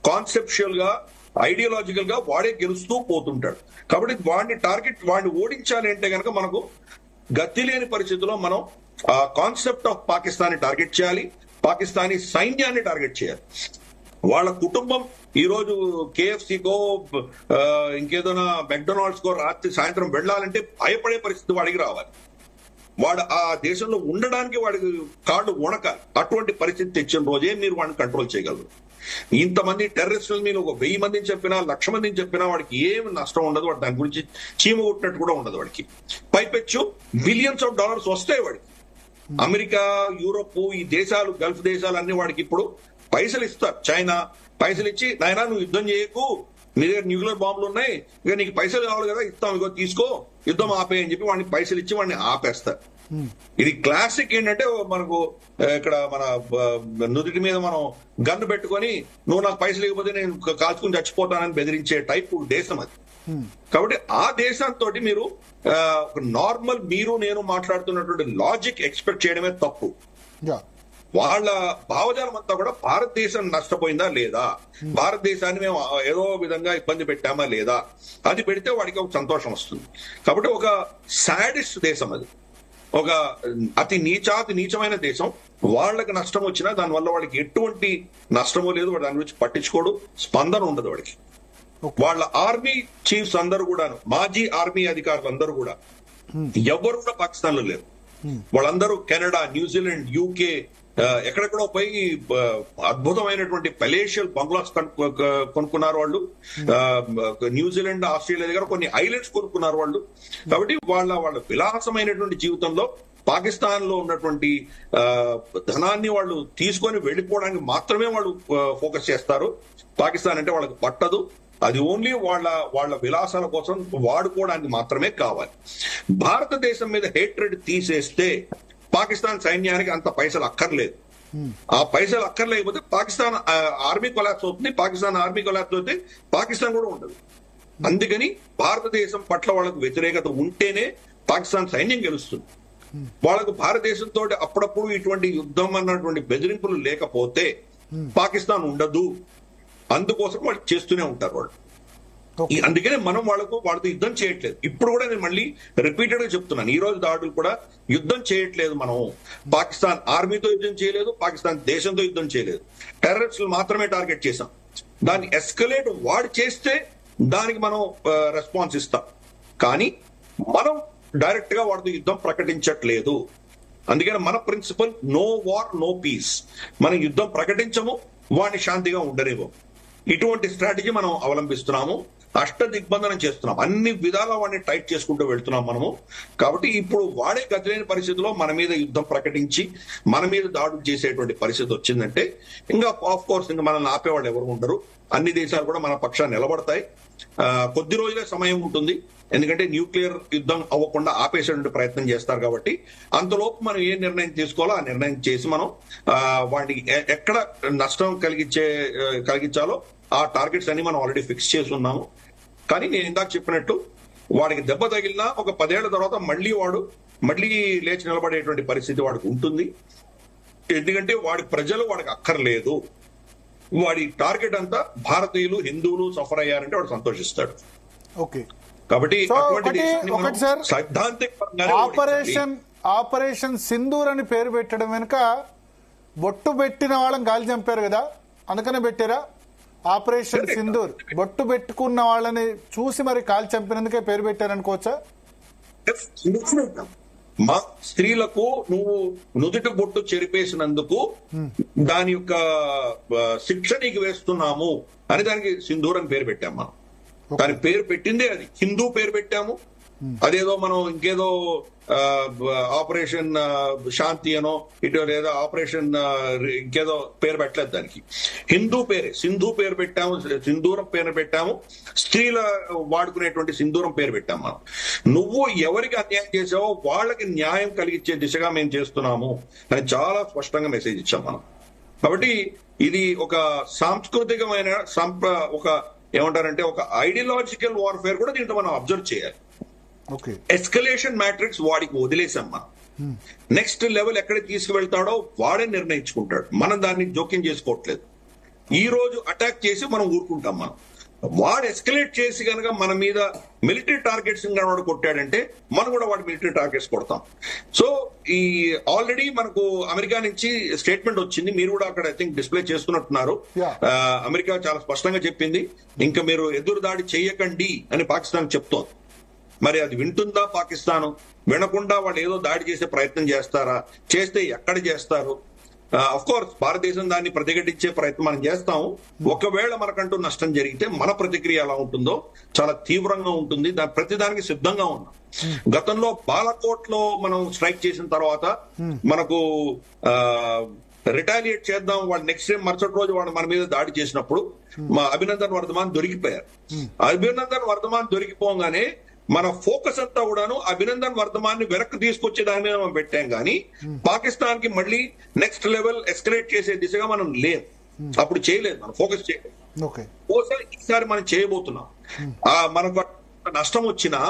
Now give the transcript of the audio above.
Conceptual గా, ideological గా వాడే గెలుస్తూ పోతుంటాడు. కాబట్టి వాడిని ఓడించాలి అంటే కనుక మనకు గతి లేని పరిస్థితుల్లో మనం ఆ కాన్సెప్ట్ ఆఫ్ పాకిస్తాన్ టార్గెట్ చేయాలి, పాకిస్తానీ సైన్యాన్ని టార్గెట్ చేయాలి. వాళ్ళ కుటుంబం ఈ రోజు కేఎఫ్సీకో ఇంకేదైనా మెక్డొనాల్డ్స్ కో రాత్రి సాయంత్రం వెళ్లాలంటే భయపడే పరిస్థితి వాడికి రావాలి. వాడు ఆ దేశంలో ఉండడానికి వాడికి కార్డు వణకాలి. అటువంటి పరిస్థితి తెచ్చిన రోజే మీరు వాడిని కంట్రోల్ చేయగలరు. ఇంతమంది టెర్రరిస్టులు మీరు ఒక 1000 మందిని చెప్పినా, 1,00,000 మందిని చెప్పినా వాడికి ఏం నష్టం ఉండదు. వాడు దాని గురించి చీమ కొట్టినట్టు కూడా ఉండదు వాడికి. పైపెచ్చు బిలియన్స్ ఆఫ్ డాలర్స్ వస్తాయి వాడికి. అమెరికా, యూరోప్, ఈ దేశాలు, గల్ఫ్ దేశాలు అన్ని వాడికి ఇప్పుడు పైసలు ఇస్తారు. చైనా పైసలు ఇచ్చి, నాయనా నువ్వు యుద్ధం చేయకు, నీ దగ్గర న్యూక్లియర్ బాంబులు ఉన్నాయి, ఇక నీకు పైసలు కావాలి కదా, ఇస్తాం, ఇగో తీసుకో, యుద్ధం ఆపే అని చెప్పి వాడిని పైసలు ఇచ్చి వాడిని ఆపేస్తారు. ఇది క్లాసిక్ ఏంటంటే మనకు ఇక్కడ మన నుదుటి మీద మనం గన్ను పెట్టుకొని నువ్వు నాకు పైసలు ఇవ్వకపోతే నేను కాల్చుకుని చచ్చిపోతానని బెదిరించే టైప్ దేశం అది. కాబట్టి ఆ దేశంతో మీరు నార్మల్ మీరు నేను మాట్లాడుతున్నటువంటి లాజిక్ ఎక్స్పెక్ట్ చేయడమే తప్పు. వాళ్ళ భావజాలం అంతా కూడా భారతదేశం నష్టపోయిందా లేదా, భారతదేశాన్ని మేము ఏదో విధంగా ఇబ్బంది పెట్టామా లేదా, అది పెడితే వాడికి ఒక సంతోషం వస్తుంది. కాబట్టి ఒక సాడిస్ట్ దేశం అది, ఒక అతి నీచమైన దేశం. వాళ్ళకి నష్టం వచ్చినా దానివల్ల వాడికి ఎటువంటి నష్టమో లేదు, వాడు దాని గురించి పట్టించుకోడు, స్పందన ఉండదు వాడికి. వాళ్ళ ఆర్మీ చీఫ్స్ అందరూ కూడా, మాజీ ఆర్మీ అధికారులు అందరూ కూడా ఎవరు కూడా పాకిస్తాన్ లో లేరు. వాళ్ళందరూ కెనడా, న్యూజిలాండ్, యూకే ఎక్కడెక్కడో పోయి అద్భుతమైనటువంటి పలేషియల్ బంగ్లాస్ కొనుక్కున్నారు వాళ్ళు. న్యూజిలాండ్, ఆస్ట్రేలియా దగ్గర కొన్ని ఐలాండ్స్ కొనుక్కున్నారు వాళ్ళు. కాబట్టి వాళ్ళ విలాసమైనటువంటి జీవితంలో పాకిస్తాన్ లో ఉన్నటువంటి ధనాన్ని వాళ్ళు తీసుకొని వెళ్లిపోవడానికి మాత్రమే వాళ్ళు ఫోకస్ చేస్తారు. పాకిస్తాన్ అంటే వాళ్ళకి పట్టదు. అది ఓన్లీ వాళ్ళ విలాసాల కోసం వాడుకోవడానికి మాత్రమే కావాలి. భారతదేశం మీద హేట్రెడ్ తీసేస్తే పాకిస్తాన్ సైన్యానికి అంత పైసలు అక్కర్లేదు. ఆ పైసలు అక్కర్లేకపోతే పాకిస్తాన్ ఆర్మీ కొలాప్స్ అవుతుంది. పాకిస్తాన్ ఆర్మీ కొలాప్స్ అవుతే పాకిస్తాన్ కూడా ఉండదు. అందుకని భారతదేశం పట్ల వాళ్ళకు వ్యతిరేకత ఉంటేనే పాకిస్తాన్ సైన్యం గెలుస్తుంది. వాళ్ళకు భారతదేశంతో అప్పుడప్పుడు ఇటువంటి యుద్ధం అన్నటువంటి బెదిరింపులు లేకపోతే పాకిస్తాన్ ఉండదు. అందుకోసం వాళ్ళు చేస్తూనే ఉంటారు వాళ్ళు. అందుకనే మనం వాళ్ళతో యుద్ధం చేయట్లేదు. ఇప్పుడు కూడా నేను మళ్ళీ రిపీటెడ్ గా చెప్తున్నాను, ఈ రోజు దాడులు కూడా యుద్ధం చేయట్లేదు. మనం పాకిస్తాన్ ఆర్మీతో యుద్ధం చేయలేదు, పాకిస్తాన్ దేశంతో యుద్ధం చేయలేదు. టెర్రరిస్టులు మాత్రమే టార్గెట్ చేశాం. దాన్ని ఎస్కలేట్ వాడు చేస్తే దానికి మనం రెస్పాన్స్ ఇస్తాం. కానీ మనం డైరెక్ట్ గా వాడితో యుద్ధం ప్రకటించట్లేదు. అందుకని మన principle no war no peace. మనం యుద్ధం ప్రకటించము, వాడిని శాంతిగా ఉండనివ్వము. ఇటువంటి స్ట్రాటజీ మనం అవలంబిస్తున్నాము. అష్ట దిగ్బంధనం చేస్తున్నాం, అన్ని విధాలా వాడిని టైట్ చేసుకుంటూ వెళ్తున్నాం మనము. కాబట్టి ఇప్పుడు వాడే గతిలేని పరిస్థితిలో మన మీద యుద్ధం ప్రకటించి మన మీద దాడులు చేసేటువంటి పరిస్థితి వచ్చిందంటే ఇంకా ఆఫ్ కోర్స్ ఇంకా మనల్ని ఆపేవాళ్ళు ఎవరు ఉండరు. అన్ని దేశాలు కూడా మన పక్షాన్ని నిలబడతాయి. కొద్ది రోజులే సమయం ఉంటుంది, ఎందుకంటే న్యూక్లియర్ యుద్ధం అవ్వకుండా ఆపేసేటువంటి ప్రయత్నం చేస్తారు. కాబట్టి అంతలోపు మనం ఏ నిర్ణయం తీసుకోవాలో ఆ నిర్ణయం చేసి మనం వాటికి ఎక్కడ నష్టం కలిగించాలో ఆ టార్గెట్స్ అన్ని మనం ఆల్రెడీ ఫిక్స్ చేసి ఉన్నాము. కానీ నేను ఇందాక చెప్పినట్టు వాడికి దెబ్బ తగిలినా ఒక 10 ఏళ్ల తర్వాత మళ్ళీ లేచి నిలబడేటువంటి పరిస్థితి వాడికి ఉంటుంది. ఎందుకంటే ప్రజలు వాడికి అక్కర్లేదు. వాడి టార్గెట్ అంతా భారతీయులు, హిందువులు సఫర్ అయ్యారంటే వాడు సంతోషిస్తాడు. ఓకే, కాబట్టి ఆపరేషన్ సింధూర్ అని పేరు పెట్టడం వెనుక బొట్టు పెట్టిన వాళ్ళని గాలి చంపారు కదా, అందుకనే పెట్టారా ఆపరేషన్ సింధూర్? బొట్టు పెట్టుకున్న వాళ్ళని చూసి మరి కాల్ చంపినందుకే పేరు పెట్టారనుకోవచ్చా? మా స్త్రీలకు నువ్వు నుదుటి బొట్టు చెరిపేసినందుకు దాని యొక్క శిక్ష నీకు వేస్తున్నాము అని దానికి సింధూర్ అని పేరు పెట్టాము. మనం దాని పేరు పెట్టిందే అది, హిందూ పేరు పెట్టాము. అదేదో మనం ఇంకేదో ఆపరేషన్ శాంతి అనో ఇటు లేదా ఆపరేషన్ ఇంకేదో పేరు పెట్టలేదు దానికి. హిందూ పేరే, సింధు పేరు పెట్టాము, సింధూరం పేరు పెట్టాము, స్త్రీల వాడుకునేటువంటి సింధూరం పేరు పెట్టాము. మనం నువ్వు ఎవరికి అన్యాయం చేసావో వాళ్ళకి న్యాయం కలిగించే దిశగా మేము చేస్తున్నాము అని చాలా స్పష్టంగా మెసేజ్ ఇచ్చాం మనం. కాబట్టి ఇది ఒక సాంస్కృతికమైన ఒక ఏమంటారంటే ఒక ఐడియాలజికల్ వార్ఫేర్ కూడా దీంట్లో మనం అబ్జర్వ్ చేయాలి. ఎస్కలేషన్ మ్యాట్రిక్స్ వాడికి వదిలేసాం మనం. నెక్స్ట్ లెవెల్ ఎక్కడికి తీసుకువెళ్తాడో వాడే నిర్ణయించుకుంటాడు, మనం దాన్ని జోక్యం చేసుకోవట్లేదు. ఈ రోజు అటాక్ చేసి మనం ఊరుకుంటాం. మనం వాడు ఎస్కలేట్ చేసి కనుక మన మీద మిలిటరీ టార్గెట్స్ వాడు కొట్టాడంటే మనం కూడా వాడు మిలిటరీ టార్గెట్స్ కొడతాం. సో ఈ ఆల్రెడీ మనకు అమెరికా నుంచి స్టేట్మెంట్ వచ్చింది, మీరు కూడా అక్కడ ఐ థింక్ డిస్ప్లే చేస్తున్నట్టున్నారు. అమెరికా చాలా స్పష్టంగా చెప్పింది, ఇంకా మీరు ఎదురు దాడి చేయకండి అని పాకిస్తాన్ చెప్తోంది. మరి అది వింటుందా పాకిస్తాన్? వినకుండా వాళ్ళు ఏదో దాడి చేసే ప్రయత్నం చేస్తారా? చేస్తే ఎక్కడ చేస్తారు? అఫ్ కోర్స్ భారతదేశం దాన్ని ప్రతిఘటించే ప్రయత్నం మనం చేస్తాము. ఒకవేళ మనకంటూ నష్టం జరిగితే మన ప్రతిక్రియ ఎలా ఉంటుందో చాలా తీవ్రంగా ఉంటుంది. ప్రతిదానికి సిద్ధంగా ఉన్నాం. గతంలో బాలకోట్ లో మనం స్ట్రైక్ చేసిన తర్వాత మనకు రిటాలియేట్ చేద్దాం, వాళ్ళు నెక్స్ట్ డే మరుసటి రోజు వాళ్ళు మన మీద దాడి చేసినప్పుడు మా అభినందన్ వర్ధమాన్ దొరికిపోయారు. అభినందన్ వర్ధమాన్ దొరికిపోగానే మన ఫోకస్ అంతా కూడాను అభినందన్ వర్ధమాన్ ని వెనక్కి తీసుకొచ్చే దాని మీద మనం పెట్టాం. కానీ పాకిస్తాన్ కి మళ్ళీ నెక్స్ట్ లెవెల్ ఎస్కలేట్ చేసే దిశగా మనం లేం. అప్పుడు చేయలేదు, మనం ఫోకస్ చేయలేదు. ఈసారి మనం చేయబోతున్నాం. మనకు నష్టం వచ్చినా